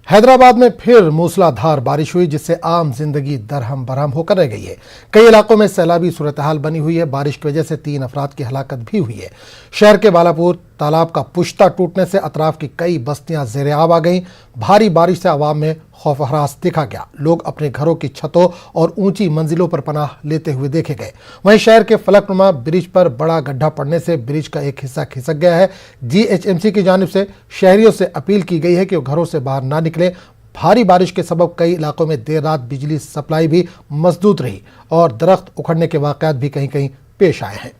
हैदराबाद में फिर मूसलाधार बारिश हुई जिससे आम जिंदगी दरहम बरहम होकर रह गई है। कई इलाकों में सैलाबी सूरत हाल बनी हुई है। बारिश की वजह से 3 अफराद की हलाकत भी हुई है। शहर के बालापुर तालाब का पुश्ता टूटने से अतराफ की कई बस्तियां जेर आब आ गईं। भारी बारिश से आवाम में खौफ हरास देखा गया। लोग अपने घरों की छतों और ऊंची मंजिलों पर पनाह लेते हुए देखे गए। वहीं शहर के फलकनुमा ब्रिज पर बड़ा गड्ढा पड़ने से ब्रिज का एक हिस्सा खिसक गया है। GHMC की जानिब से शहरियों से अपील की गई है कि वो घरों से बाहर ना निकले। भारी बारिश के सबब कई इलाकों में देर रात बिजली सप्लाई भी मसदूद रही और दरख्त उखड़ने के वाकयात भी कहीं कहीं पेश आए हैं।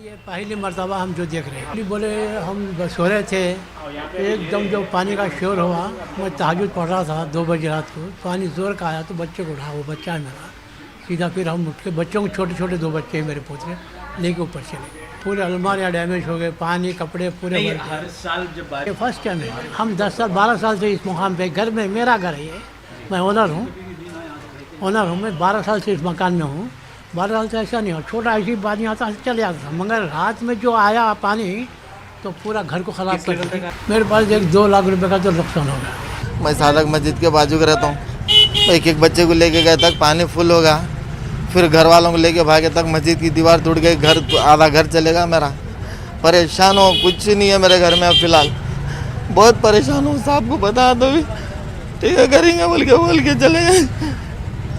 ये पहली मर्तबा हम जो देख रहे हैं, बोले हम सो रहे थे, एकदम जो पानी का शोर हुआ। मैं तहज्जुद पढ़ रहा था 2 बजे रात को, पानी जोर का आया तो बच्चे को उठा, वो बच्चा है मेरा। सीधा फिर हम उठ के बच्चों को, छोटे छोटे 2 बच्चे हैं मेरे पोतरे, लेके ऊपर चले गए। पूरे अलमारियाँ डैमेज हो गए, पानी कपड़े पूरे। हर साल जब ये फर्स्ट टाइम है। हम 10 साल 12 साल से इस मुकाम पे, घर में मेरा घर है ये, मैं ओनर हूँ। मैं 12 साल से इस मकान में हूँ। 12 साल से ऐसा नहीं हो, छोटा ऐसी पानी आता है चले जाता था, मगर रात में जो आया पानी तो पूरा घर को ख़राब कर दिया। मेरे पास 2 लाख रुपए का तो नुकसान हो गया। मैं सादक मस्जिद के बाजू का रहता हूँ। एक बच्चे को लेके गए तक पानी फुल होगा, फिर घर वालों को लेके भागे तक मस्जिद की दीवार टूट गई, आधा घर चलेगा मेरा। परेशान हो, कुछ नहीं है मेरे घर में अब फिलहाल, बहुत परेशान हूँ। साहब को बता दो भी, ठीक है करेंगे बोल के चले गए।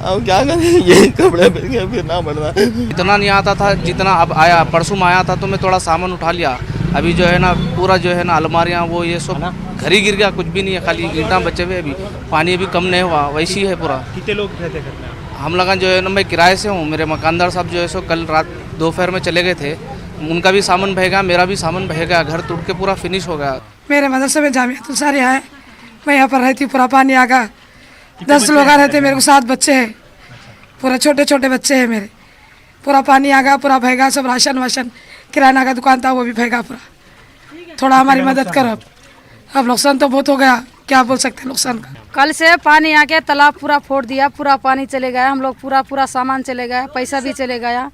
अब क्या करें, यही कपड़े पहन के फिर ना बढ़ना। इतना नहीं आता था जितना अब आया। परसों में आया था तो मैं थोड़ा सामान उठा लिया। अभी जो है ना पूरा जो है ना अलमारियाँ वो ये सब घर ही गिर गया, कुछ भी नहीं है, खाली ईंटा बचे हुए। अभी पानी अभी कम नहीं हुआ, वैसी है पूरा। कितने लोग रहते घर में? हम लोग जो है ना, मैं किराए से हूँ। मेरे मकानदार साहब जो है सो कल रात दोपहर में चले गए थे, उनका भी सामान बह गया, मेरा भी सामान बह गया, घर टूट के पूरा फिनिश हो गया। मेरे मदरसे में जामियातुल सारिया है, मैं यहाँ पर रहती, पूरा पानी आ गया। 10 लोग रहते, मेरे को 7 बच्चे हैं, पूरा छोटे छोटे बच्चे हैं मेरे। पूरा पानी आ गया, पूरा बह गया, सब राशन वाशन, किराना का दुकान था वो भी बह गया पूरा। थोड़ा हमारी मदद करो। अब नुकसान तो बहुत हो गया, क्या बोल सकते हैं नुकसान का। कल से पानी आके तालाब पूरा फोड़ दिया, पूरा पानी चले गया। हम लोग पूरा सामान चले गया, पैसा भी चले गया,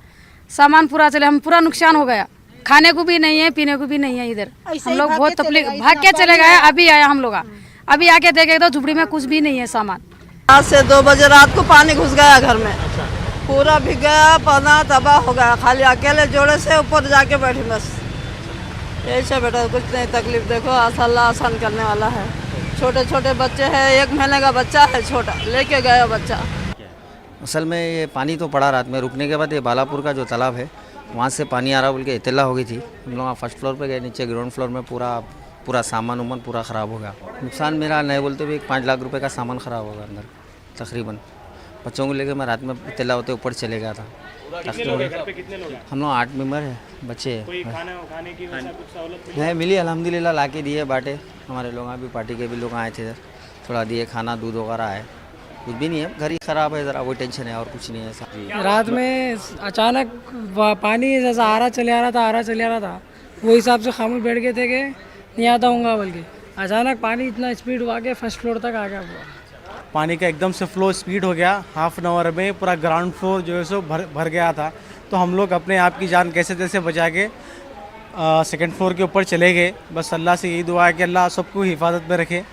सामान पूरा चले, हम पूरा नुकसान हो गया। खाने को भी नहीं है, पीने को भी नहीं है। इधर हम लोग बहुत तकलीफ, भाग के चले गए। अभी आया हम लोग, अभी आके देखे तो झुपड़ी में कुछ भी नहीं है सामान। आज से 2 बजे रात को पानी घुस गया घर में, पूरा भीग गया, पाना तबाह हो गया। खाली अकेले जोड़े से ऊपर जाके बैठी बस, यही से बेटा, कुछ नहीं तकलीफ। देखो अल्लाह आसान करने वाला है। छोटे छोटे बच्चे हैं, 1 महीने का बच्चा है छोटा, लेके गया बच्चा। असल में ये पानी तो पड़ा रात में, रुकने के बाद ये बालापुर का जो तालाब है वहाँ से पानी आ रहा बोल के इत्तला हो गई थी। हम लोग फर्स्ट फ्लोर पे गए, नीचे ग्राउंड फ्लोर में पूरा सामान उमान पूरा ख़राब हो गया। नुकसान मेरा नहीं बोलते भी 5 लाख रुपए का सामान ख़राब होगा अंदर तकरीबन। बच्चों को लेकर मैं रात में इत्तला होते ऊपर चले गया था। हम लोग 8 मेंबर है, बच्चे नहीं मिली, अल्हम्दुलिल्लाह ला के दिए बाटे। हमारे लोग भी पार्टी के भी लोग आए थे, थोड़ा दिए, खाना दूध वगैरह आए। कुछ भी नहीं है, घर ही ख़राब है ज़रा, वो टेंशन है और कुछ नहीं है। रात में अचानक पानी जैसा आ रहा चले आ रहा था, वो हिसाब से खामोश बैठ गए थे कि नहीं आता हूँगा बल्कि। अचानक पानी इतना स्पीड हुआ कि फर्स्ट फ्लोर तक आ गया। पानी का एकदम से फ्लो स्पीड हो गया, हाफ एन आवर में पूरा ग्राउंड फ्लोर जो है सो भर गया था। तो हम लोग अपने आप की जान कैसे तैसे बचा के 2nd फ्लोर के ऊपर चले गए। बस अल्लाह से यही दुआ है कि अल्लाह सबको हिफाजत में रखे।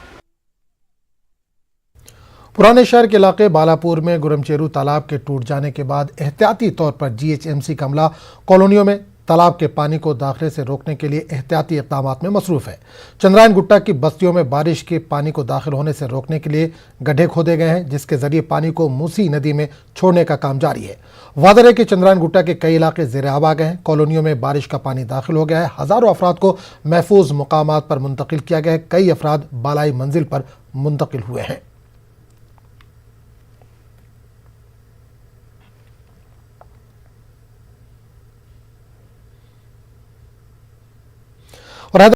पुराने शहर के इलाके बालापुर में गुरमचेरू तालाब के टूट जाने के बाद एहतियाती तौर पर GHMC का अमला कॉलोनियों में तालाब के पानी को दाखिले से रोकने के लिए एहतियाती इक़दाम में मसरूफ़ है। चंद्रायन गुट्टा की बस्तियों में बारिश के पानी को दाखिल होने से रोकने के लिए गड्ढे खोदे गए हैं, जिसके जरिए पानी को मूसी नदी में छोड़ने का काम जारी है। वादर है कि चंद्रायन गुट्टा के कई इलाके ज़ेर आब आ गए हैं। कॉलोनियों में बारिश का पानी दाखिल हो गया है। हज़ारों अफराद को महफूज मुकामात पर मुंतकिल किया गया है। कई अफराद बालाई मंजिल पर मुंतकिल हुए हैं।